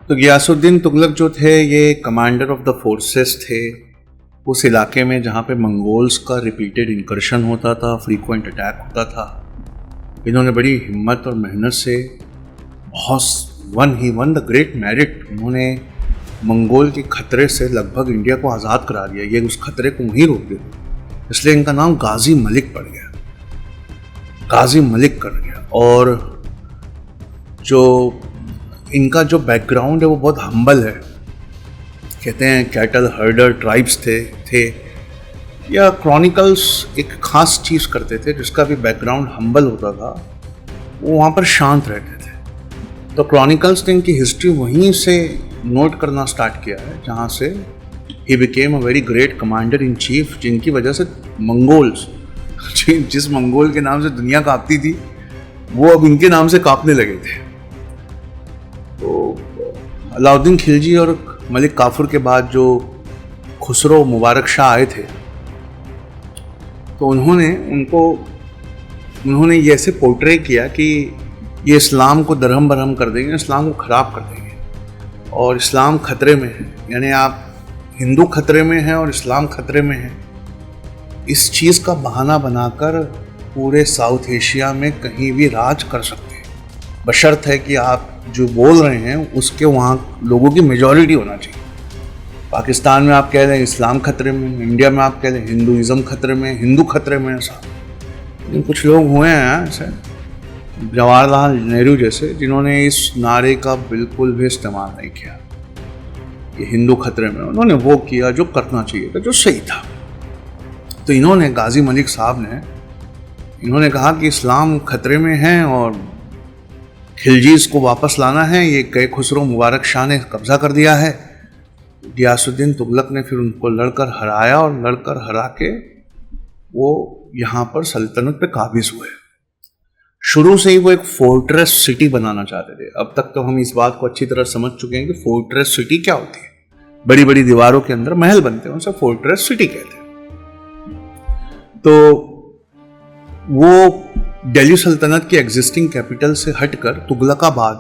तो गियासुद्दीन तुगलक जो थे ये कमांडर ऑफ द फोर्सेस थे उस इलाके में जहाँ पे मंगोल्स का रिपीटेड इंकर्शन होता था, फ्रीक्वेंट अटैक होता था। इन्होंने बड़ी हिम्मत और मेहनत से वन द ग्रेट मेरिट। उन्होंने मंगोल के खतरे से लगभग इंडिया को आज़ाद करा दिया। ये उस खतरे को वहीं रोक दिया, इसलिए इनका नाम गाजी मलिक पड़ गया, गाजी मलिक कर गया। और जो इनका जो बैकग्राउंड है वो बहुत हम्बल है। कहते हैं कैटल हर्डर ट्राइब्स थे या क्रॉनिकल्स एक ख़ास चीज़ करते थे जिसका भी बैकग्राउंड हम्बल होता था, वो वहाँ पर शांत रहते थे। तो क्रॉनिकल्स ने इनकी हिस्ट्री वहीं से नोट करना स्टार्ट किया है, जहाँ से he became a very great commander in chief, जिनकी वजह से मंगोल्स, जिस मंगोल के नाम से दुनिया कांपती थी वो अब इनके नाम से कांपने लगे थे। तो अलाउद्दीन खिलजी और मलिक काफूर के बाद जो खुसरो मुबारक शाह आए थे, तो उन्होंने ये ऐसे पोर्ट्रे किया कि ये इस्लाम को दरहम बरहम कर देंगे, इस्लाम को ख़राब कर देंगे और इस्लाम खतरे में है। यानी आप हिंदू खतरे में हैं और इस्लाम खतरे में है। इस चीज़ का बहाना बनाकर पूरे साउथ एशिया में कहीं भी राज कर सकते हैं, बशर्त है कि आप जो बोल रहे हैं उसके वहाँ लोगों की मेजॉरिटी होना चाहिए। पाकिस्तान में आप कह रहे हैं इस्लाम खतरे में, इंडिया में आप कह रहे हैं हिंदुइज़्म खतरे में, हिंदू खतरे में। ऐसा लेकिन कुछ लोग हुए हैं ऐसे, जवाहरलाल नेहरू जैसे, जिन्होंने इस नारे का बिल्कुल भी इस्तेमाल नहीं किया कि हिंदू खतरे में। उन्होंने वो किया जो करना चाहिए था, जो सही था। तो इन्होंने गाजी मलिक साहब ने इन्होंने कहा कि इस्लाम खतरे में है और खिलजीज़ को वापस लाना है। ये कई खुसरो मुबारक शाह ने कब्ज़ा कर दिया है। गियासुद्दीन तुगलक ने फिर उनको लड़कर हराया और लड़कर हरा के वो यहाँ पर सल्तनत पे काबिज हुए। शुरू से ही वो एक फोर्ट्रेस सिटी बनाना चाहते थे। अब तक तो हम इस बात को अच्छी तरह समझ चुके हैं कि फोर्ट्रेस सिटी क्या होती है। बड़ी बड़ी दीवारों के अंदर महल बनते हैं, उनसे फोर्ट्रेस सिटी कहते हैं। तो वो दिल्ली सल्तनत की एग्जिस्टिंग कैपिटल से हटकर तुगलकाबाद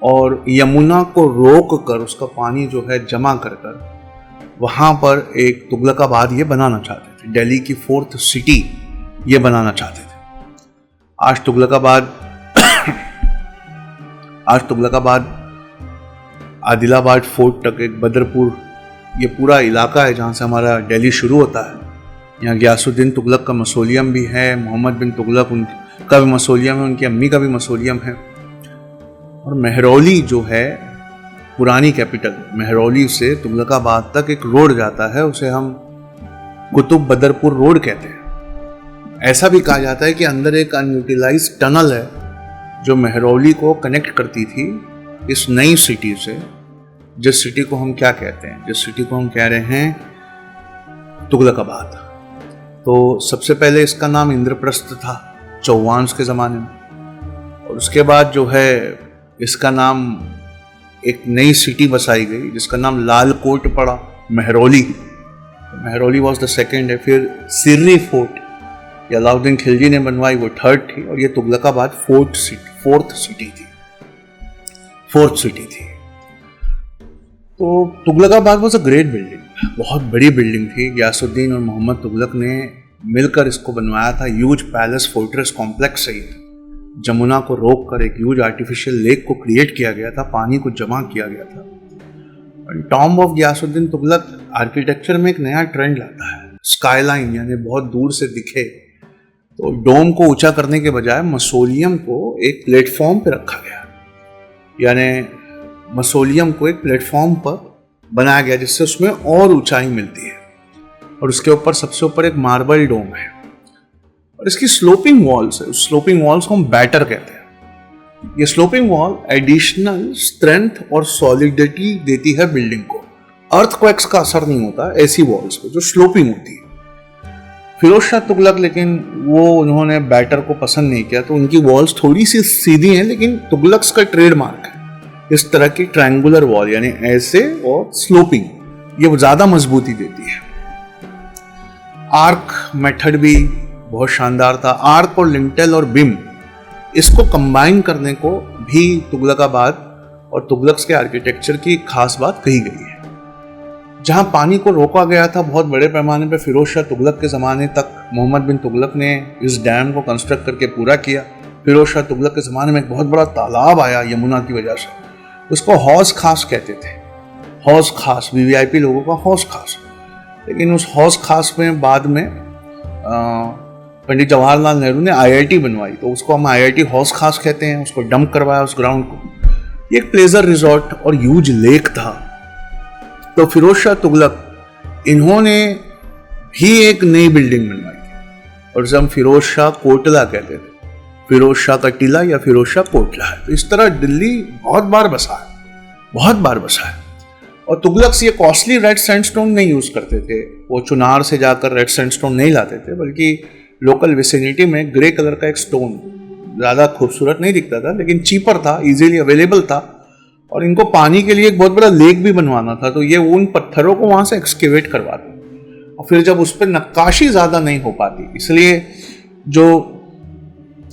और यमुना को रोक कर उसका पानी जो है जमा कर वहाँ पर एक तुगलकाबाद ये बनाना चाहते थे। दिल्ली की फोर्थ सिटी ये बनाना चाहते थे। आज तुगलकाबाद आदिलाबाद फोर्ट तक, एक बदरपुर, ये पूरा इलाका है जहाँ से हमारा दिल्ली शुरू होता है। यहाँ गियासुद्दीन तुगलक का मसोलियम भी है, मोहम्मद बिन तुगलक उनका भी मसोलियम है, उनकी अम्मी का भी मसोलियम है। और मेहरौली जो है पुरानी कैपिटल, मेहरौली से तुगलकाबाद तक एक रोड जाता है, उसे हम कुतुब बदरपुर रोड कहते हैं। ऐसा भी कहा जाता है कि अंदर एक अनयूटिलाइज टनल है जो मेहरौली को कनेक्ट करती थी इस नई सिटी से, जिस सिटी को हम क्या कहते हैं, जिस सिटी को हम कह रहे हैं तुगलकाबाद। तो सबसे पहले इसका नाम इंद्रप्रस्थ था चौहान्स के ज़माने में, और उसके बाद जो है इसका नाम एक नई सिटी बसाई गई जिसका नाम लालकोट पड़ा, Mehrauli. Mehrauli was the second है। फिर सिर्री फोर्ट ये अलाउद्दीन खिलजी ने बनवाई, वो थर्ड थी, और ये तुगलकाबाद फोर्थ सिटी थी। तो Tughlakabad was a great building, बहुत बड़ी बिल्डिंग थी। गियासुद्दीन और मोहम्मद तुगलक ने मिलकर इसको बनवाया था। ह्यूज पैलेस फोर्ट्रेस कॉम्प्लेक्स सहित जमुना को रोक कर एक ह्यूज आर्टिफिशियल लेक को क्रिएट किया गया था, पानी को जमा किया गया था। Tomb of Ghiyasuddin Tughlaq architecture में एक नया ट्रेंड लाता है, स्काईलाइन, यानी बहुत दूर से दिखे। तो डोम को ऊंचा करने के बजाय मसोलियम को एक प्लेटफॉर्म पर रखा गया, यानी मसोलियम को एक प्लेटफॉर्म पर बनाया गया जिससे उसमें और ऊंचाई मिलती है। और उसके ऊपर सबसे ऊपर एक मार्बल डोम है और इसकी स्लोपिंग वॉल्स है। उस स्लोपिंग वॉल्स को हम बैटर कहते हैं। ये स्लोपिंग वॉल एडिशनल स्ट्रेंथ और सॉलिडिटी देती है बिल्डिंग को। अर्थक्वेक्स का असर नहीं होता ऐसी वॉल्स पे जो स्लोपिंग होती है। फिरोज शाह तुगलक लेकिन उन्होंने बैटर को पसंद नहीं किया, तो उनकी वॉल्स थोड़ी सी सीधी हैं, लेकिन तुगलक्स का ट्रेडमार्क है इस तरह की ट्रायंगुलर वॉल, यानी ऐसे और स्लोपिंग, ये ज्यादा मजबूती देती है। आर्क मेथड भी बहुत शानदार था। आर्क और लिंटेल और बिम, इसको कंबाइन करने को भी तुगलकाबाद और तुगलक के आर्किटेक्चर की खास बात कही गई है। जहां पानी को रोका गया था बहुत बड़े पैमाने पर फिरोज शाह तुगलक के ज़माने तक, मोहम्मद बिन तुगलक ने इस डैम को कंस्ट्रक्ट करके पूरा किया। फिरोज शाह तुगलक के ज़माने में एक बहुत बड़ा तालाब आया यमुना की वजह से, उसको हौज खास कहते थे। हौज खास, वीवीआईपी लोगों का हौज खास। लेकिन उस हौज खास में बाद में पंडित जवाहरलाल नेहरू ने आईआईटी बनवाई, तो उसको हम आईआईटी हौज खास कहते हैं। उसको डंप करवाया उस ग्राउंड को। ये एक प्लेजर रिजॉर्ट और ह्यूज लेक था। तो फिरोज शाह तुगलक इन्होंने भी एक नई बिल्डिंग बनवाई थी और उसे हम फिरोज शाह कोटला कहते थे। फिरोज शाह का टीला या फिरोज शाह कोटला है। तो इस तरह दिल्ली बहुत बार बसा है, बहुत बार बसा है। और तुगलक ये कॉस्टली रेड सैंडस्टोन नहीं यूज करते थे, वो चुनार से जाकर रेड सैंडस्टोन नहीं लाते थे, बल्कि लोकल विसिनिटी में ग्रे कलर का एक स्टोन, ज़्यादा खूबसूरत नहीं दिखता था लेकिन चीपर था, इजीली अवेलेबल था। और इनको पानी के लिए एक बहुत बड़ा लेक भी बनवाना था, तो ये उन पत्थरों को वहाँ से एक्सकेवेट करवाते। और फिर जब उस पर नक्काशी ज़्यादा नहीं हो पाती, इसलिए जो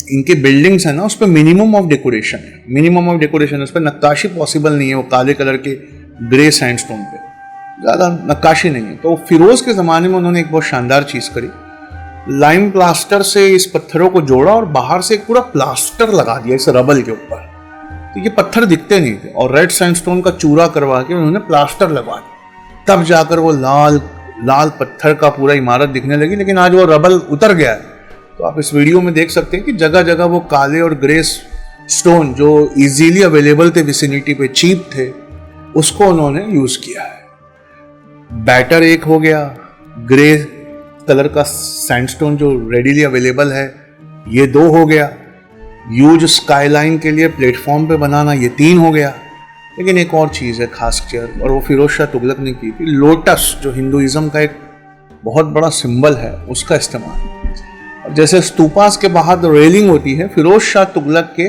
इनके बिल्डिंग्स है ना, उस पर मिनिमम ऑफ डेकोरेशन है, मिनिमम ऑफ डेकोरेशन, उस पर नक्काशी पॉसिबल नहीं है। वो काले कलर के ग्रे सैंडस्टोन पे ज़्यादा नक्काशी नहीं है। तो फिरोज के ज़माने में उन्होंने एक बहुत शानदार चीज़ करी, लाइम प्लास्टर से इस पत्थरों को जोड़ा और बाहर से एक पूरा प्लास्टर लगा दिया इस रबल के ऊपर। तो ये पत्थर दिखते नहीं थे और रेड सैंडस्टोन का चूरा करवा के उन्होंने प्लास्टर लगवा दिया, तब जाकर वो लाल लाल पत्थर का पूरा इमारत दिखने लगी। लेकिन आज वो रबल उतर गया है, तो आप इस वीडियो में देख सकते हैं कि जगह जगह वो काले और ग्रे स्टोन जो इजीली अवेलेबल थे विसिनिटी पे, चीप थे, उसको उन्होंने यूज किया है। बैटर एक हो गया, ग्रे कलर का सैंडस्टोन जो रेडीली अवेलेबल है ये 2 हो गया, ह्यूज स्काईलाइन के लिए प्लेटफॉर्म पे बनाना ये 3 हो गया। लेकिन एक और चीज़ है खास चीज़, और वो फिरोज शाह तुगलक ने की थी, लोटस जो हिंदुइज्म का एक बहुत बड़ा सिंबल है, उसका इस्तेमाल। जैसे स्तूपास के बाहर रेलिंग होती है, फिरोज शाह तुगलक के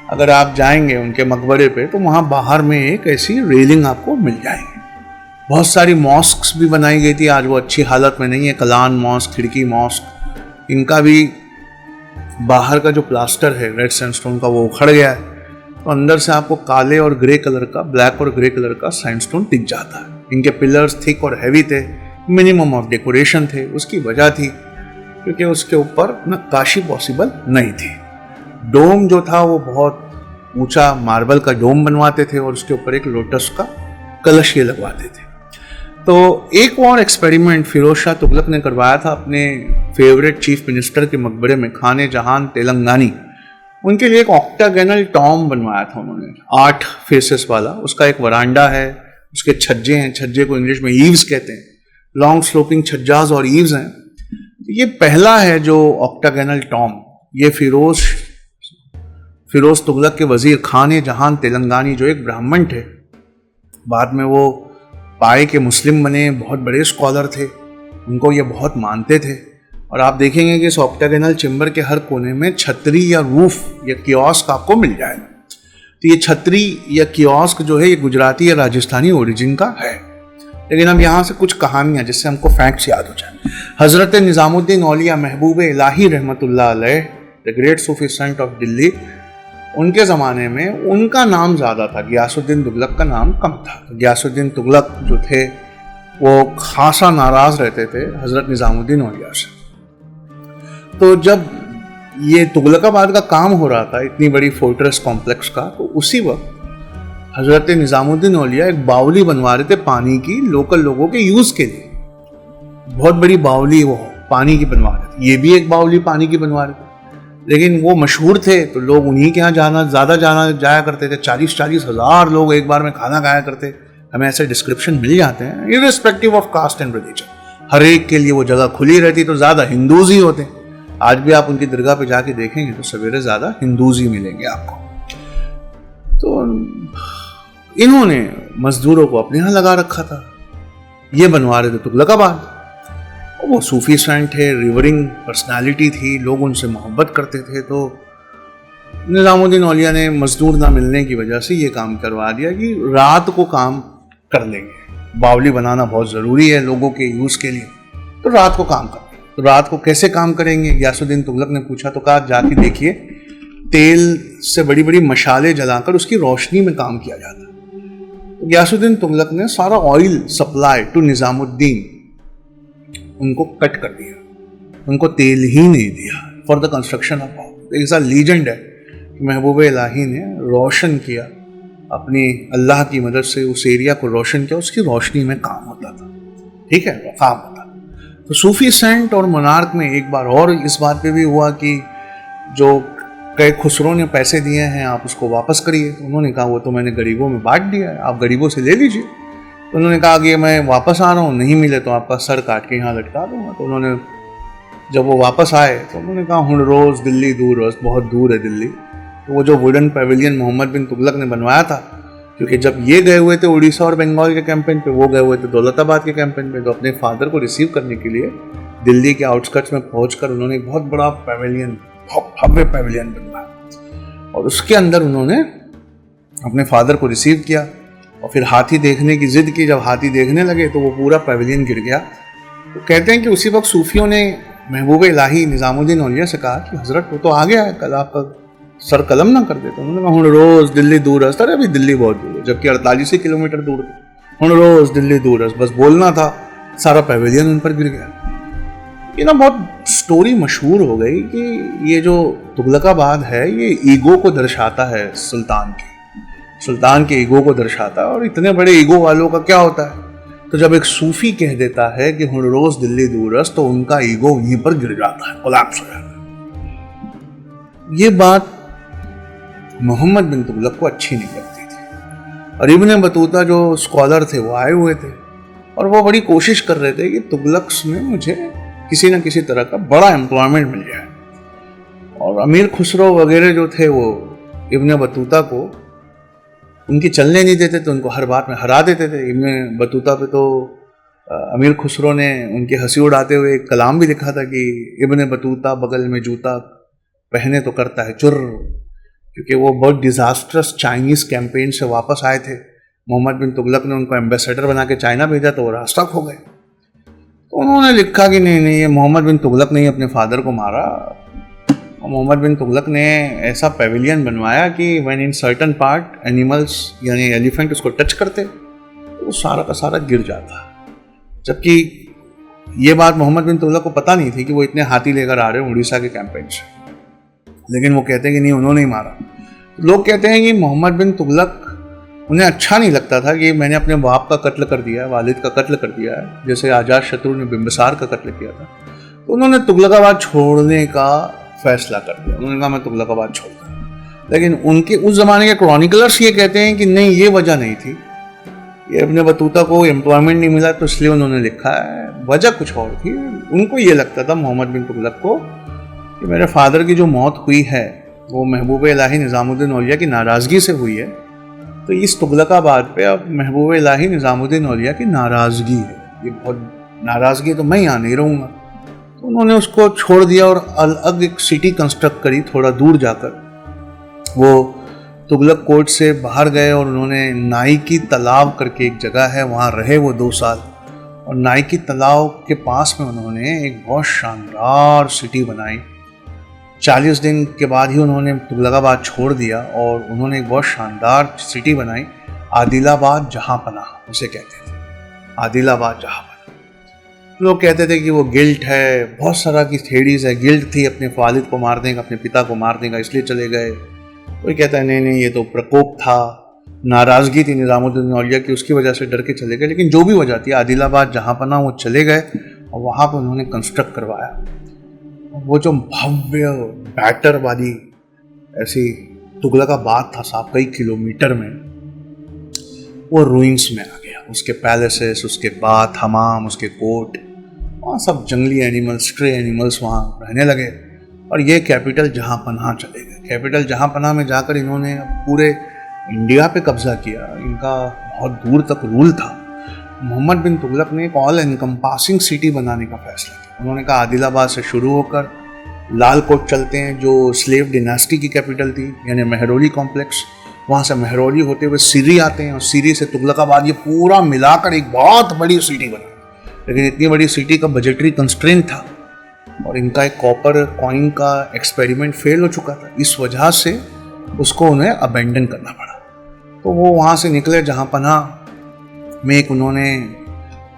अगर आप जाएंगे उनके मकबरे पे तो वहाँ बाहर में एक ऐसी रेलिंग आपको मिल जाएगी। बहुत सारी मॉस्क्स भी बनाई गई थी, आज वो अच्छी हालत में नहीं है। कलान मॉस्क, खिड़की मॉस्क, इनका भी बाहर का जो प्लास्टर है रेड सैंडस्टोन का वो उखड़ गया है, तो अंदर से आपको काले और ग्रे कलर का, ब्लैक और ग्रे कलर का सैंडस्टोन दिख जाता है। इनके पिलर्स थिक और हैवी थे, मिनिमम ऑफ डेकोरेशन थे। उसकी वजह थी क्योंकि उसके ऊपर नक्काशी पॉसिबल नहीं थी। डोम जो था वो बहुत ऊंचा मार्बल का डोम बनवाते थे और उसके ऊपर एक लोटस का कलश ये लगवाते थे। तो एक और एक्सपेरिमेंट फिरोज शाह तुगलक ने करवाया था अपने फेवरेट चीफ मिनिस्टर के मकबरे में, खाने जहान तेलंगानी। उनके लिए एक ऑक्टागोनल टॉम बनवाया था उन्होंने, 8 फेसेस वाला। उसका एक वरांडा है, उसके छज्जे हैं, छज्जे को इंग्लिश में ईव्स कहते हैं, लॉन्ग स्लोपिंग छज्जाज और ईव्स हैं। ये पहला है जो ऑक्टागोनल टॉम, ये फिरोज तुगलक के वजीर खाने जहान तेलंगानी जो एक ब्राह्मण थे, बाद में वो पाए के मुस्लिम बने, बहुत बड़े स्कॉलर थे, उनको ये बहुत मानते थे। और आप देखेंगे कि इस ऑक्टागोनल चेम्बर के हर कोने में छतरी या रूफ या कियोस्क आपको मिल जाएगा। तो ये छतरी या कियोस्क जो है ये गुजराती या राजस्थानी ओरिजिन का है। लेकिन अब यहाँ से कुछ कहानियाँ जिससे हमको फैक्ट्स याद हो जाए। हजरत निज़ामुद्दीन औलिया महबूब इलाही रहमतुल्लाह अलैह, the great Sufi saint of Delhi, उनके ज़माने में उनका नाम ज़्यादा था, गियासुद्दीन तुगलक का नाम कम था। गियासुद्दीन तुगलक जो थे वो खासा नाराज़ रहते थे हज़रत निज़ामुद्दीन औलिया से। तो जब ये तुगलकाबाद का काम हो रहा था, इतनी बड़ी फोर्ट्रेस कॉम्प्लेक्स का, तो उसी वक्त हज़रत निज़ामुद्दीन औलिया एक बावली बनवा रहे थे पानी की, लोकल लोगों के यूज़ के लिए। बहुत बड़ी बावली वो पानी की बनवा रहे थे, ये भी एक बावली पानी की बनवा रहे थे। लेकिन वो मशहूर थे तो लोग उन्हीं के यहाँ ज़्यादा जाया करते थे। 40-40 हज़ार लोग एक बार में खाना खाया करते। हमें ऐसे डिस्क्रिप्शन मिल जाते हैं, irrespective of caste and religion. हर एक के लिए वो जगह खुली रहती, तो ज़्यादा हिंदूज ही होते। आज भी आप उनकी दरगाह पे जाके देखेंगे तो सवेरे ज़्यादा हिंदूज ही मिलेंगे आपको। तो इन्होंने मजदूरों को अपने यहाँ लगा रखा था, ये बनवा रहे थे तुगलकाबाद। वो सूफी सेंट थे, रिवरिंग पर्सनालिटी थी, लोग उनसे मोहब्बत करते थे। तो निज़ामुद्दीन औलिया ने मजदूर ना मिलने की वजह से ये काम करवा दिया कि रात को काम कर लेंगे, बावली बनाना बहुत ज़रूरी है लोगों के यूज़ के लिए, तो रात को काम करेंगे। तो रात को कैसे काम करेंगे, गियासुद्दीन तुगलक ने पूछा, तो कहा जाके देखिए तेल से बड़ी बड़ी मशाले जलाकर उसकी रोशनी में काम किया जाता। तो गियासुद्दीन तुगलक ने सारा ऑयल सप्लाई टू निजामुद्दीन उनको कट कर दिया, उनको तेल ही नहीं दिया for the construction of power. ऐसा लीजेंड है कि महबूब इलाही ने रोशन किया अपनी अल्लाह की मदद से, उस एरिया को रोशन किया, उसकी रोशनी में काम होता था। ठीक है, काम होता। तो सूफी सेंट और मोनार्क में एक बार और इस बात पे भी हुआ कि जो कई खुसरो ने पैसे दिए हैं आप उसको वापस करिए। तो उन्होंने कहा वो तो मैंने गरीबों में बांट दिया है, आप गरीबों से ले लीजिए। तो उन्होंने कहा कि मैं वापस आ रहा हूँ, नहीं मिले तो आपका सर काट के यहाँ लटका दूंगा। तो उन्होंने जब वो वापस आए तो उन्होंने कहा हुण रोज़ दिल्ली दूर रोज़, बहुत दूर है दिल्ली। तो वो जो वुडन पेविलियन मोहम्मद बिन तुगलक ने बनवाया था, क्योंकि जब ये गए हुए थे उड़ीसा और बंगाल के कैंपेन पे, वो गए हुए थे दौलताबाद के कैंपेन पे, तो अपने फादर को रिसीव करने के लिए दिल्ली के आउटस्कर्ट्स में पहुंचकर उन्होंने एक बहुत बड़ा पेविलियन, बहुत भव्य पेविलियन बनवाया और उसके अंदर उन्होंने अपने फादर को रिसीव किया। और फिर हाथी देखने की जिद की। जब हाथी देखने लगे तो वो पूरा पेविलियन गिर गया। तो कहते हैं कि उसी वक्त सूफियों ने महबूब इलाही निजामुद्दीन औलिया से कहा कि हजरत वो तो आ गया है, कल आपका सर कलम ना कर दे। तो उन्होंने कहा हुण रोज़ दिल्ली दूर है। अरे अभी दिल्ली बहुत दूर है, जबकि 48 किलोमीटर दूर थी। हुण रोज़ दिल्ली दूर है, बस बोलना था, सारा पेविलियन उन पर गिर गया। ये ना बहुत स्टोरी मशहूर हो गई कि ये जो तुगलकाबाद है ये ईगो को दर्शाता है, सुल्तान के ईगो को दर्शाता है। और इतने बड़े ईगो वालों का क्या होता है, तो जब एक सूफी कह देता है कि हुण रोज़ दिल्ली दूरस, तो उनका ईगो वहीं पर गिर जाता है, कोलैप्स हो जाता है। ये बात मोहम्मद बिन तुगलक को अच्छी नहीं लगती थी। और इब्न बतूता जो स्कॉलर थे वो आए हुए थे और वो बड़ी कोशिश कर रहे थे कि तुगलक्स में मुझे किसी न किसी तरह का बड़ा एम्प्लॉयमेंट मिल जाए। और अमीर खुसरो वगैरह जो थे वो इब्न बतूता को उनकी चलने नहीं देते थे, उनको हर बात में हरा देते थे। इब्न बतूता पे तो अमीर खुसरो ने उनकी हंसी उड़ाते हुए एक कलाम भी लिखा था कि इब्न बतूता बगल में जूता पहने तो करता है चुर, क्योंकि वो बहुत डिजास्ट्रस चाइनीज कैंपेन से वापस आए थे। मोहम्मद बिन तुगलक ने उनको एम्बेसडर बना के चाइना भेजा तो वो रास्ता खो गए। तो उन्होंने लिखा कि नहीं ये मोहम्मद बिन तुगलक ने ही अपने फादर को मारा। और मोहम्मद बिन तुगलक ने ऐसा पेविलियन बनवाया कि when in certain part animals यानी एलिफेंट उसको टच करते तो वो सारा का सारा गिर जाता। जबकि ये बात मोहम्मद बिन तुगलक को पता नहीं थी कि वो इतने हाथी लेकर आ रहे हैं उड़ीसा के कैंपेन से। लेकिन वो कहते हैं कि नहीं उन्होंने ही मारा। लोग कहते हैं कि मोहम्मद बिन तुगलक उन्हें अच्छा नहीं लगता था कि मैंने अपने बाप का कत्ल कर दिया है, वालिद का कत्ल कर दिया है, जैसे आजाद शत्रु ने बिम्बिसार का कत्ल किया था। तो उन्होंने तुगलकाबाद छोड़ने का फैसला कर दिया। उन्होंने कहा मैं तुगलकाबाद छोड़ता हूँ। लेकिन उनके उस जमाने के क्रॉनिकलर्स ये कहते हैं कि नहीं ये वजह नहीं थी, ये इब्न बतूता को एम्प्लॉयमेंट नहीं मिला तो इसलिए उन्होंने लिखा है, वजह कुछ और थी। उनको ये लगता था मोहम्मद बिन तुगलक को कि मेरे फादर की जो मौत हुई है वो महबूब इलाही निजामुद्दीन औलिया की नाराज़गी से हुई है, तो इस तुगलकाबाद पे अब महबूब इलाही निजामुद्दीन औलिया की नाराज़गी है, ये बहुत नाराज़गी है तो मैं यहाँ नहीं रहूँगा। तो उन्होंने उसको छोड़ दिया और अलग एक सिटी कंस्ट्रक्ट करी थोड़ा दूर जाकर। वो तुगलक कोट से बाहर गए और उन्होंने नाइकी तालाब करके एक जगह है वहाँ रहे वो 2 साल। और नाइकी तालाब के पास में उन्होंने एक बहुत शानदार सिटी बनाई। 40 दिन के बाद ही उन्होंने तुगलकाबाद छोड़ दिया और उन्होंने एक बहुत शानदार सिटी बनाई, आदिलाबाद जहाँपनाह उसे कहते थे, आदिलाबाद जहाँपनाह। लोग कहते थे कि वो गिल्ट है, बहुत सारा की थेरीज है, गिल्ट थी अपने वालिद को मार देगा, अपने पिता को मार देगा इसलिए चले गए। कोई कहता है नहीं ये तो प्रकोप था, नाराज़गी थी निज़ामुद्दीन औलिया की, उसकी वजह से डर के चले गए। लेकिन जो भी वजह थी, आदिलाबाद जहाँपनाह वो चले गए और वहाँ पर उन्होंने कंस्ट्रक्ट करवाया। वो जो भव्य बैटर वाली ऐसी तुगलकाबाद था साहब कई किलोमीटर में, वो रूइंस में आ गया। उसके पैलेसेस, उसके बाथ, हमाम, उसके कोर्ट, वहाँ सब जंगली एनिमल्स, स्ट्रे एनिमल्स वहाँ रहने लगे। और ये कैपिटल जहाँपनाह चले गए। कैपिटल जहाँपनाह में जाकर इन्होंने पूरे इंडिया पे कब्जा किया। इनका बहुत दूर तक रूल था। मोहम्मद बिन तुगलक ने एक ऑल एनकम्पासिंग सिटी बनाने का फैसला किया। उन्होंने कहा आदिलाबाद से शुरू होकर लाल कोट चलते हैं जो स्लेव डिनास्टी की कैपिटल थी, यानी मेहरौली कॉम्प्लेक्स। वहाँ से मेहरौली होते हुए सीरी आते हैं और सीरी से तुगलकाबाद, ये पूरा मिलाकर एक बहुत बड़ी सिटी बनी। लेकिन इतनी बड़ी सिटी का बजटरी कंस्ट्रेंट था और इनका एक कॉपर कॉइन का एक्सपेरिमेंट फेल हो चुका था, इस वजह से उसको उन्हें अबेंडन करना पड़ा। तो वो वहाँ से निकले, जहाँ पनाह में एक उन्होंने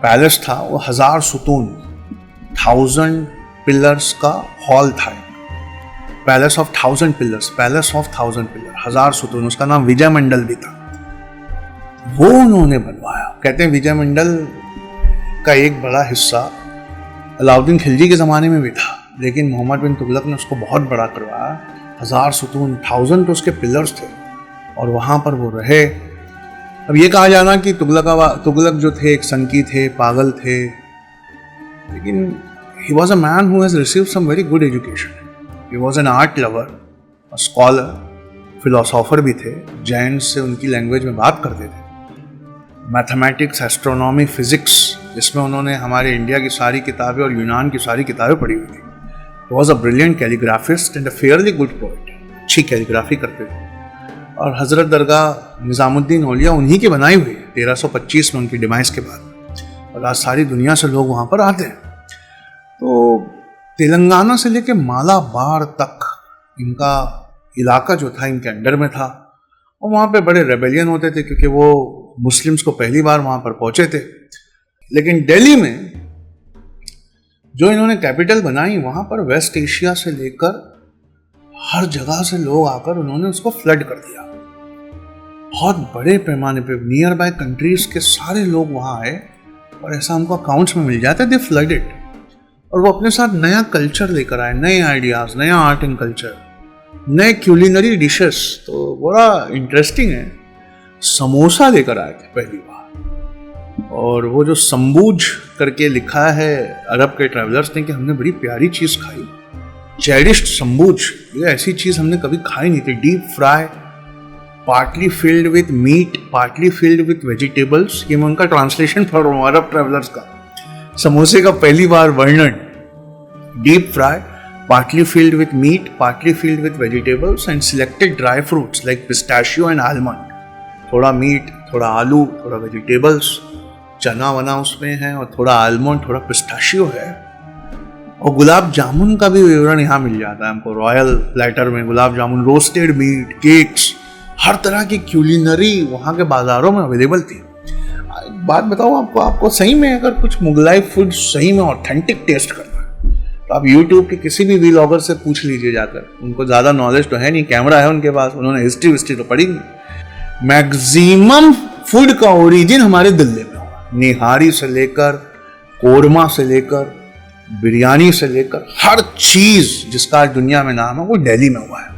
पैलेस था, वो 1000 सुतून 1000 पिलर्स का हॉल था, palace of 1000 pillars, palace of 1000 pillar, 1000 सुतून, उसका नाम विजय मंडल भी था, वो उन्होंने बनवाया। कहते हैं विजय मंडल का एक बड़ा हिस्सा अलाउद्दीन खिलजी के ज़माने में भी था, लेकिन मोहम्मद बिन तुगलक ने उसको बहुत बड़ा करवाया। 1000 सुतून, 1000 तो उसके पिलर्स थे और वहाँ पर वो रहे। अब ये कहा जाना कि तुगलक जो थे एक सनकी थे, पागल थे, लेकिन he was a man who has received some very good education. He was an art lover, a scholar, philosopher भी थे, जैन से उनकी लैंग्वेज में बात करते थे, मैथमेटिक्स, एस्ट्रोनॉमी, फिजिक्स, जिसमें उन्होंने हमारे इंडिया की सारी किताबें और यूनान की सारी किताबें पढ़ी हुई थी। He was a brilliant calligraphist and a fairly good poet. अच्छी कैलीग्राफी करते थे। और हज़रत दरगाह निज़ामुद्दीन औलिया उन्हीं की बनाई हुई है 1325 में उनकी डिमाइस के बाद, और आज सारी दुनिया से लोग वहाँ पर आते हैं। तो तेलंगाना से लेके मालाबार तक इनका इलाका जो था इनके अंडर में था, और वहाँ पे बड़े रेबेलियन होते थे क्योंकि वो मुस्लिम्स को पहली बार वहाँ पर पहुँचे थे। लेकिन दिल्ली में जो इन्होंने कैपिटल बनाई, वहाँ पर वेस्ट एशिया से लेकर हर जगह से लोग आकर उन्होंने उसको फ्लड कर दिया। बहुत बड़े पैमाने पे नियर बाय कंट्रीज के सारे लोग वहाँ आए, और ऐसा हमको अकाउंट्स में मिल जाता है, दे फ्लडेड। और वो अपने साथ नया कल्चर लेकर आए, नए आइडियाज, नया आर्ट एंड कल्चर, नए क्यूलिनरी डिशेस। तो बड़ा इंटरेस्टिंग है, समोसा लेकर आए थे पहली बार, और वो जो सम्बूज करके लिखा है अरब के ट्रैवलर्स ने कि हमने बड़ी प्यारी चीज़ खाई, चेरिश्ड सम्बूज, ये ऐसी चीज़ हमने कभी खाई नहीं थी। Deep fry, partly filled with meat, partly filled with vegetables, ये मैं उनका ट्रांसलेशन पढ़ रहा हूँ अरब ट्रैवलर्स का। समोसे का पहली बार वर्णन, deep fry, partly filled with meat, partly filled with vegetables and selected dry fruits like pistachio and almond. थोड़ा मीट, थोड़ा आलू, थोड़ा वेजिटेबल्स, चना वना उसमें है, और थोड़ा आलमंड, थोड़ा पिस्ताशियो है। और गुलाब जामुन का भी विवरण यहाँ मिल जाता है हमको, रॉयल प्लेटर में gulab jamun, roasted meet, cakes, हर तरह की क्यूलिनरी वहाँ के बाज़ारों में अवेलेबल थी। एक बात बताओ आपको सही में अगर कुछ मुगलाई फूड सही में ऑथेंटिक टेस्ट करना है तो आप यूट्यूब के किसी भी व्लॉगर से पूछ लीजिए जाकर, उनको ज़्यादा नॉलेज तो है नहीं, कैमरा है उनके पास, उन्होंने हिस्ट्री तो पढ़ी नहीं। मैक्सिमम फूड का ओरिजिन हमारे दिल्ली में हुआ, निहारी से लेकर, कोरमा से लेकर, बिरयानी से लेकर, हर चीज़ जिसका आज दुनिया में नाम है वो दिल्ली में हुआ है।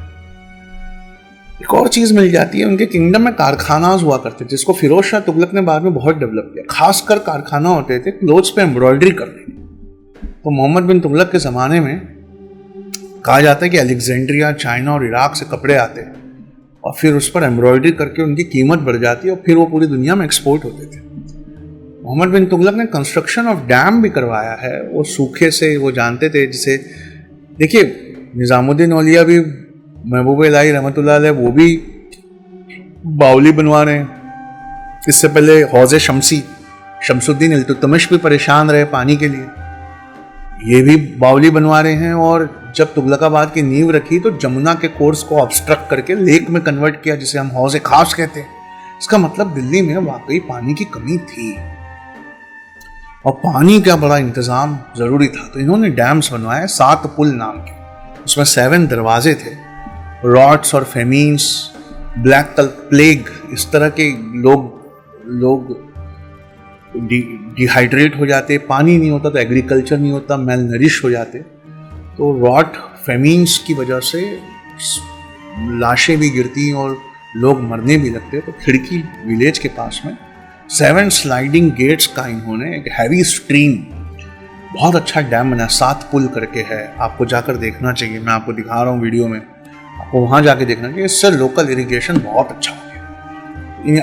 एक और चीज़ मिल जाती है, उनके किंगडम में कारखानाज हुआ करते थे जिसको फिरोज शाह तुगलक ने बाद में बहुत डेवलप किया। खासकर कारखाना होते थे क्लोथ्स पे एम्ब्रॉयडरी करने के। तो मोहम्मद बिन तुगलक के ज़माने में कहा जाता है कि अलेक्जेंड्रिया, चाइना और इराक से कपड़े आते और फिर उस पर एम्ब्रॉयडरी करके उनकी कीमत बढ़ जाती और फिर वो पूरी दुनिया में एक्सपोर्ट होते थे। मोहम्मद बिन तुगलक ने कंस्ट्रक्शन ऑफ डैम भी करवाया है। वो सूखे से वो जानते थे, जिसे देखिए निज़ामुद्दीन औलिया भी, महबूब इलाही रहमतुल्लाह अलैह, वो भी बावली बनवा रहे हैं। इससे पहले हौज़े शमसी, शमसुद्दीन इल्तुतमिश भी परेशान रहे पानी के लिए, ये भी बावली बनवा रहे हैं। और जब तुगलकाबाद की नींव रखी तो जमुना के कोर्स को ऑब्स्ट्रक्ट करके लेक में कन्वर्ट किया, जिसे हम हौज़े खास कहते हैं। इसका मतलब दिल्ली में वाकई पानी की कमी थी और पानी का बड़ा इंतज़ाम ज़रूरी था। तो इन्होंने डैम्स बनवाए, 7 पुल नाम के, उसमें 7 दरवाजे थे। रॉट्स और फेमीन्स, ब्लैक प्लेग, इस तरह के लोग डिहाइड्रेट हो जाते, पानी नहीं होता तो एग्रीकल्चर नहीं होता, मेल नरिश हो जाते। तो रॉट फेमीन्स की वजह से लाशें भी गिरती और लोग मरने भी लगते। तो खिड़की विलेज के पास में 7 स्लाइडिंग गेट्स का इन्होंने एक हैवी स्ट्रीम, बहुत अच्छा डैम बना, 7 पुल करके है। आपको जाकर देखना चाहिए, मैं आपको दिखा रहा हूँ वीडियो में, आपको वहाँ जाके देखना चाहिए। इससे लोकल इरिगेशन बहुत अच्छा हो गया।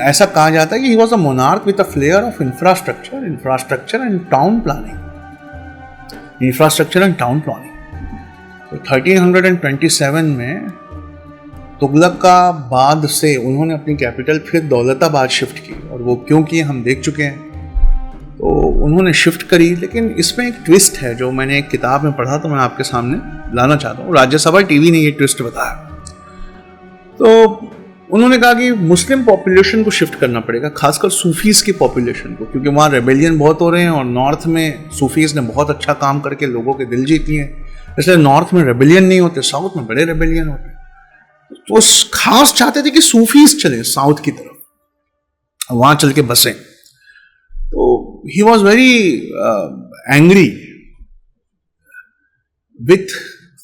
ऐसा कहा जाता है कि he was a monarch with a flare of infrastructure and town planning. तो 1327 में तुगलकाबाद से उन्होंने अपनी कैपिटल फिर दौलताबाद शिफ्ट की, और वो क्यों किए हम देख चुके हैं। तो उन्होंने शिफ्ट करी। लेकिन इसमें एक ट्विस्ट है जो मैंने एक किताब में पढ़ा, तो मैं आपके सामने लाना चाहता हूँ। राज्यसभा टीवी ने ये ट्विस्ट बताया। तो उन्होंने कहा कि मुस्लिम पॉपुलेशन को शिफ्ट करना पड़ेगा, खासकर सूफीज की पॉपुलेशन को, क्योंकि वहाँ रेबेलियन बहुत हो रहे हैं और नॉर्थ में सूफीज ने बहुत अच्छा काम करके लोगों के दिल जीत लिए, इसलिए नॉर्थ में रेबेलियन नहीं होते, साउथ में बड़े रेबेलियन होते। तो खास चाहते थे कि सूफीज चले साउथ की तरफ, वहाँ चल के बसें। तो he was very angry with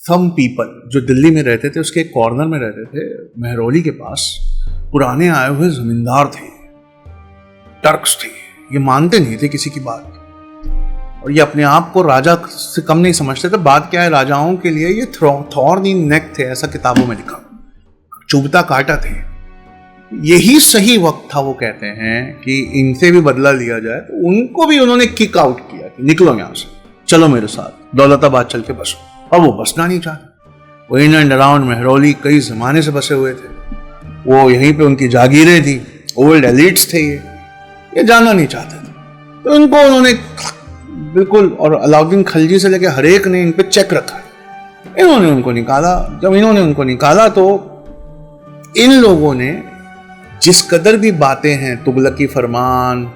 some people जो दिल्ली में रहते थे, उसके एक कॉर्नर में रहते थे मेहरौली के पास। पुराने आए हुए जमींदार थे, टर्क्स थे, ये मानते नहीं थे किसी की बात और ये अपने आप को राजा से कम नहीं समझते थे। बात क्या है, राजाओं के लिए ये थॉर्न इन नेक थे, ऐसा किताबों में लिखा, चुभता काटा थे। यही सही वक्त था, वो कहते हैं, कि इनसे भी बदला लिया जाए। तो उनको भी उन्होंने किक आउट किया कि निकलो यहां से, चलो मेरे साथ दौलताबाद चल के बसो। और वो बसना नहीं चाहते। वो इन एंड अराउंड मेहरौली कई जमाने से बसे हुए थे, वो यहीं पे उनकी जागीरें थी, ओल्ड एलिट्स थे, ये जाना नहीं चाहते थे। तो उनको उन्होंने बिल्कुल, और अलाउद्दीन खलजी से लेकर हर एक ने इन पे चेक रखा है। इन्होंने उनको निकाला। जब इन्होंने उनको निकाला तो इन लोगों ने जिस कदर भी बातें हैं, तुगलकी फरमान,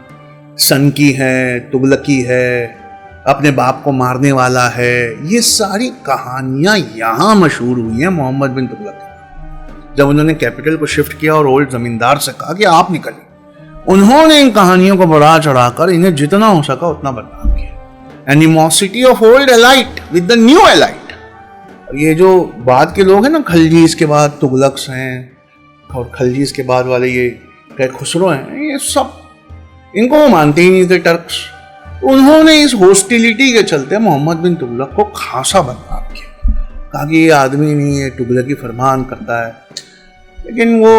सन की है, तुगलकी है, अपने बाप को मारने वाला है, ये सारी कहानियां यहां मशहूर हुई हैं मोहम्मद बिन तुगलक। जब उन्होंने कैपिटल को शिफ्ट किया और ओल्ड जमींदार से कहा कि आप निकलिए, उन्होंने इन कहानियों को बढ़ा चढ़ाकर इन्हें जितना हो सका उतना बदनाम किया। Animosity of old elite with the new elite. ये जो बाद के लोग हैं ना, खलजीज के बाद तुगलक्स हैं और खलजीज के बाद वाले ये खुसरो हैं, ये सब इनको वो मानते ही नहीं थे टर्क्स। उन्होंने इस हॉस्टिलिटी के चलते मोहम्मद बिन तुगलक को खासा बदनाम किया, कहा कि ये आदमी नहीं है, तुगलकी फरमान करता है। लेकिन वो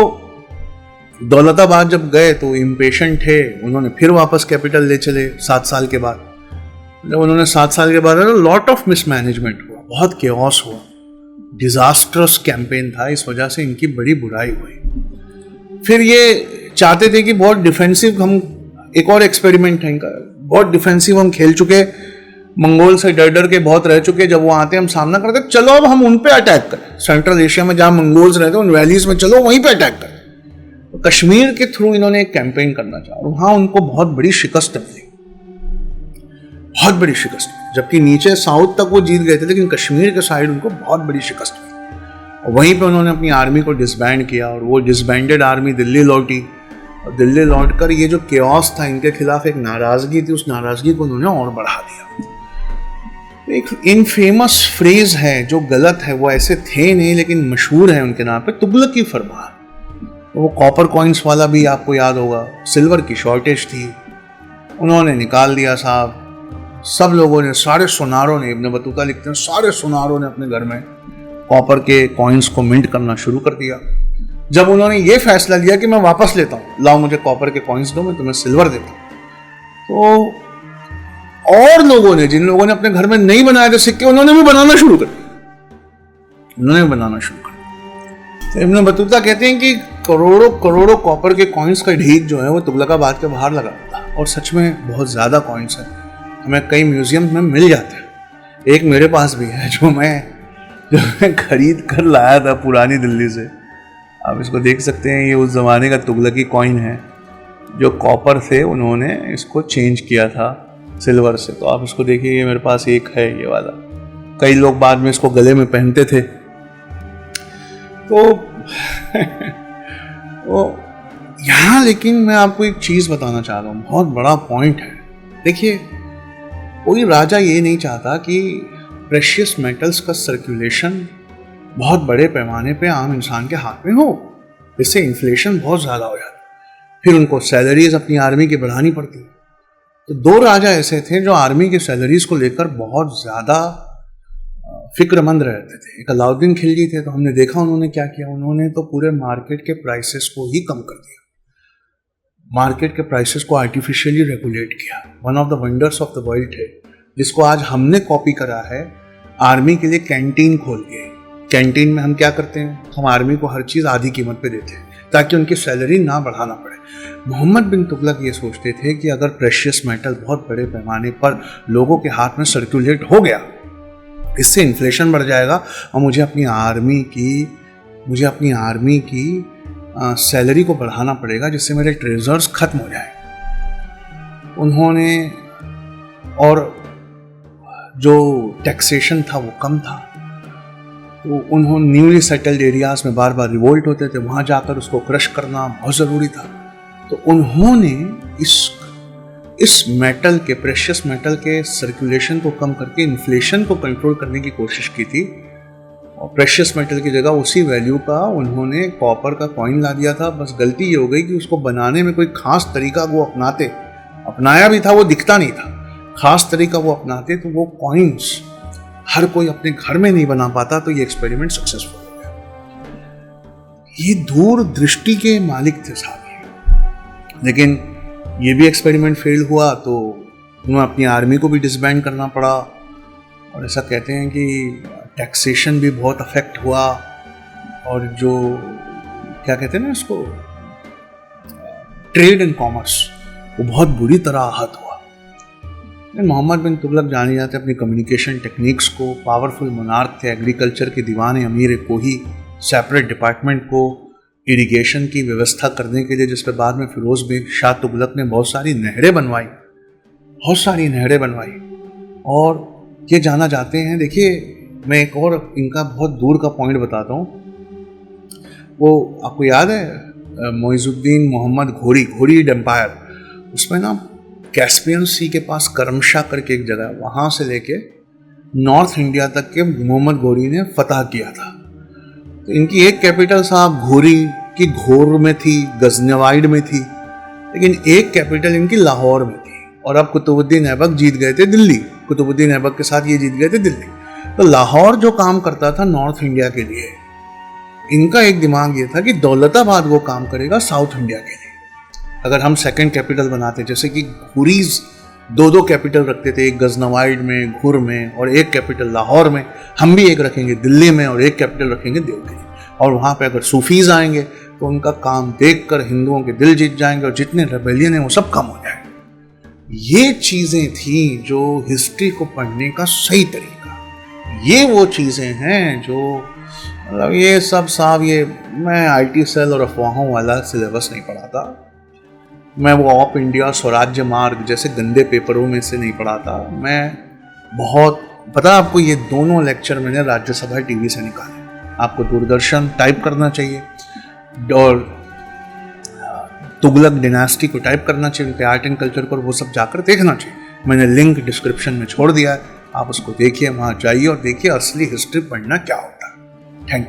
दौलताबाद जब गए तो इम्पेशेंट थे, उन्होंने फिर वापस कैपिटल ले चले 7 साल के बाद। जब उन्होंने 7 साल के बाद, लॉट ऑफ मिसमैनेजमेंट हुआ, बहुत केओस हुआ, डिजास्टर्स कैंपेन था, इस वजह से इनकी बड़ी बुराई हुई। फिर ये चाहते थे कि बहुत डिफेंसिव, हम एक और एक्सपेरिमेंट है इनका, बहुत डिफेंसिव हम खेल चुके, मंगोल से डर डर के बहुत रह चुके, जब वो आते हम सामना करते, चलो अब हम उन पे अटैक करें। सेंट्रल एशिया में जहां मंगोल्स रहते उन वैलीज में चलो वहीं पे अटैक करें। तो कश्मीर के थ्रू इन्होंने एक कैंपेन करना चाहा और वहां उनको बहुत बड़ी शिकस्त मिली, बहुत बड़ी शिकस्त। जबकि नीचे साउथ तक वो जीत गए थे, लेकिन कश्मीर के साइड उनको बहुत बड़ी शिकस्त मिली। और वहीं पे उन्होंने अपनी आर्मी को डिसबैंड किया और वो डिसबैंडेड आर्मी दिल्ली लौटी। और दिल्ली लौटकर ये जो केओस था, इनके खिलाफ एक नाराजगी थी, उस नाराजगी को उन्होंने और बढ़ा दिया। एक इनफेमस फ्रेज है जो गलत है, वो ऐसे थे नहीं लेकिन मशहूर है उनके नाम पे, तुगलकी फरमान। वो कॉपर कॉइन्स वाला भी आपको याद होगा, सिल्वर की शॉर्टेज थी, उन्होंने निकाल दिया साहब। सब लोगों ने, सारे सुनारों ने, इब्न बतूता लिखते हैं, सारे सुनारों ने अपने घर में कॉपर के कॉइन्स को मिंट करना शुरू कर दिया। जब उन्होंने ये फैसला लिया कि मैं वापस लेता हूं, लाओ मुझे कॉपर के कॉइन्स दो, मैं तुम्हें सिल्वर देता हूं, तो और लोगों ने, जिन लोगों ने अपने घर में नहीं बनाए थे सिक्के, उन्होंने भी बनाना शुरू कर दिया। उन्होंने बनाना शुरू कर दिया। तो इब्न बतूता कहते हैं कि करोड़ों करोड़ों कॉपर के कॉइन्स का ढीक जो है वो तुगलकाबाद के बाहर लगा था, और सच में बहुत ज्यादा कॉइन्स हैं, हमें कई म्यूजियम में मिल जाते हैं। एक मेरे पास भी है जो मैं खरीद कर लाया था पुरानी दिल्ली से। आप इसको देख सकते हैं, ये उस ज़माने का तुगलकी कॉइन है जो कॉपर से उन्होंने इसको चेंज किया था सिल्वर से। तो आप इसको देखिए, ये मेरे पास एक है ये वाला। कई लोग बाद में इसको गले में पहनते थे। तो यहाँ लेकिन मैं आपको एक चीज़ बताना चाह रहा हूँ, बहुत बड़ा पॉइंट है। देखिए, कोई राजा ये नहीं चाहता कि प्रेशियस मेटल्स का सर्कुलेशन बहुत बड़े पैमाने पे आम इंसान के हाथ में हो, इससे इन्फ्लेशन बहुत ज़्यादा हो जाता है। फिर उनको सैलरीज अपनी आर्मी की बढ़ानी पड़ती। तो 2 राजा ऐसे थे जो आर्मी की सैलरीज को लेकर बहुत ज़्यादा फिक्रमंद रहते थे। एक अलाउद्दीन खिलजी थे, तो हमने देखा उन्होंने क्या किया, उन्होंने तो पूरे मार्केट के प्राइसेस को ही कम कर दिया, मार्केट के प्राइसेस को आर्टिफिशियली रेगुलेट किया। One of the wonders of the world है, जिसको आज हमने कॉपी करा है, आर्मी के लिए कैंटीन खोल के। कैंटीन में हम क्या करते हैं, हम आर्मी को हर चीज़ आधी कीमत पे देते हैं ताकि उनकी सैलरी ना बढ़ाना पड़े। मोहम्मद बिन तुगलक ये सोचते थे कि अगर प्रेशियस मेटल बहुत बड़े पैमाने पर लोगों के हाथ में सर्कुलेट हो गया, इससे इन्फ्लेशन बढ़ जाएगा और मुझे अपनी आर्मी की सैलरी को बढ़ाना पड़ेगा, जिससे मेरे ट्रेजर्स खत्म हो जाए। उन्होंने, और जो टैक्सेशन था वो कम था, तो उन्होंने न्यूली सेटल्ड एरियाज में बार बार रिवोल्ट होते थे, वहाँ जाकर उसको क्रश करना बहुत ज़रूरी था। तो उन्होंने इस मेटल के, प्रेशियस मेटल के सर्कुलेशन को कम करके इन्फ्लेशन को कंट्रोल करने की कोशिश की थी। और प्रेशियस मेटल की जगह उसी वैल्यू का उन्होंने कॉपर का कॉइन ला दिया था। बस गलती ये हो गई कि उसको बनाने में कोई खास तरीका वो अपनाया भी था, वो दिखता नहीं था। खास तरीका वो अपनाते तो वो कॉइन्स हर कोई अपने घर में नहीं बना पाता, तो ये एक्सपेरिमेंट सक्सेसफुल हो गया। ये दूरदृष्टि के मालिक थे साहब। लेकिन ये भी एक्सपेरिमेंट फेल हुआ, तो उन्हें अपनी आर्मी को भी डिसबैंड करना पड़ा। और ऐसा कहते हैं कि टैक्सेशन भी बहुत अफेक्ट हुआ, और जो क्या कहते हैं ना इसको, ट्रेड एंड कॉमर्स, वो बहुत बुरी तरह आहत हुआ। मोहम्मद बिन तुगलक जाने जाते अपनी कम्युनिकेशन टेक्निक्स को, पावरफुल मोनार्क थे, एग्रीकल्चर के दीवाने अमीर कोही, सेपरेट डिपार्टमेंट को इरिगेशन की व्यवस्था करने के लिए, जिस पर बाद में फिरोज बेग शाह तुगलक ने बहुत सारी नहरें बनवाई। और ये जाना जाते हैं, देखिए मैं एक और इनका बहुत दूर का पॉइंट बताता हूँ। वो आपको याद है मोइजुद्दीन मोहम्मद घोरी एम्पायर, उसमें ना कैस्पियन सी के पास करमशाह करके एक जगह, वहाँ से लेके नॉर्थ इंडिया तक के मोहम्मद घोरी ने फतह किया था। तो इनकी एक कैपिटल साहब घोरी की घोर में थी, गजनवाइड में थी, लेकिन एक कैपिटल इनकी लाहौर में थी। और अब कुतुबुद्दीन ऐबक जीत गए थे दिल्ली, कुतुबुद्दीन ऐबक के साथ ये जीत गए थे दिल्ली। तो लाहौर जो काम करता था नॉर्थ इंडिया के लिए, इनका एक दिमाग ये था कि दौलताबाद वो काम करेगा साउथ इंडिया के लिए। अगर हम सेकंड कैपिटल बनाते, जैसे कि घुरीज दो कैपिटल रखते थे, एक गजनवाइड में, घुर में, और एक कैपिटल लाहौर में, हम भी एक रखेंगे दिल्ली में और एक कैपिटल रखेंगे देवगिरी। और वहाँ पे अगर सूफीज आएंगे तो उनका काम देखकर हिंदुओं के दिल जीत जाएंगे, और जितने रेबेलियन हैं वो सब कम हो जाएंगे। ये चीज़ें थी जो हिस्ट्री को पढ़ने का सही तरीका। ये वो चीज़ें हैं जो, मतलब ये सब साहब, ये मैं IT सेल और अफवाहों वाला सिलेबस नहीं पढ़ाता, मैं वो ऑफ इंडिया स्वराज्य मार्ग जैसे गंदे पेपरों में से नहीं पढ़ाता। मैं बहुत पता आपको, ये दोनों लेक्चर मैंने राज्यसभा TV से निकाले। आपको दूरदर्शन टाइप करना चाहिए और तुगलक डिनास्टी को टाइप करना चाहिए, उनके आर्ट एंड कल्चर पर वो सब जाकर देखना चाहिए। मैंने लिंक डिस्क्रिप्शन में छोड़ दिया है, आप उसको देखिए, वहाँ जाइए और देखिए असली हिस्ट्री पढ़ना क्या होता है। Thank you.